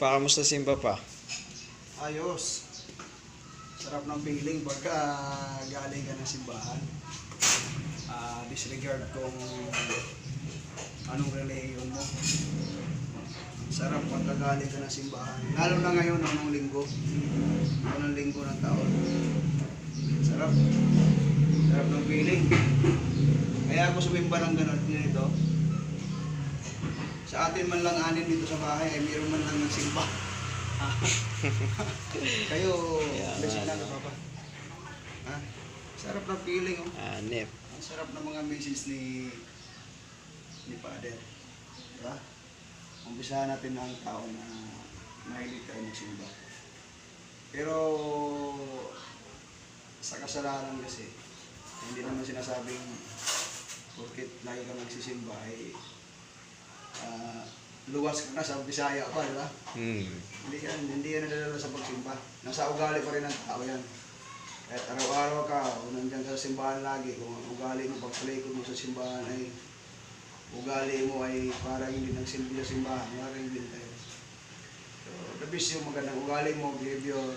Kamusta simba pa? Ayos. Sarap ng feeling pagka galing ka ng simbahan. Disregard kung anong relihiyon mo. Sarap pagka galing ka ng simbahan. Lalo na ngayon, anong linggo. Anong linggo ng taon. Sarap. Sarap ng feeling. Kaya ako sumimba ng ganun nito. Sa atin man lang anin dito sa bahay ay mayroon man lang nagsimba. Kayo, blessing na papa. Ha? Sarap ng feeling, oh. Nep. Ang sarap ng mga message ni Father. Diba? Umpisahan natin ang tao na mahilig tayo magsimba. Pero sa kasalanan kasi, hindi naman sinasabing porket lagi ka magsisimba ay luwas ka na sa Bisaya pa, di ba? Hindi yan nadadala sa pagsimba. Nasa ugali pa rin ng tao yan. Kahit araw-araw ka, o nandiyan ka sa simbahan lagi, kung ang ugali mo, pagpalikod mo sa simbahan ay ugali mo ay parang hindi nagsilbi sa simbahan, parang hindi tayo. So, the best yung magandang ugali mo, behavior,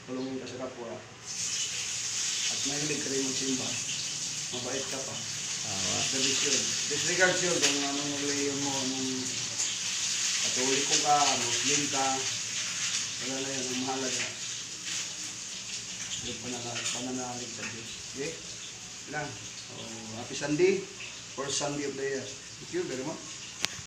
tulungin ka sa kapwa. At mahilig ka rin magsimba. Mabait ka pa. The best yun. Disregard yun kung anong religion mo, anong Katoliko ka, Muslim ka, wala na yan, ang mahalaga. Yung pananalig sa Diyos. Okay? Lang. So, happy Sunday, first Sunday of the year. Thank you very much.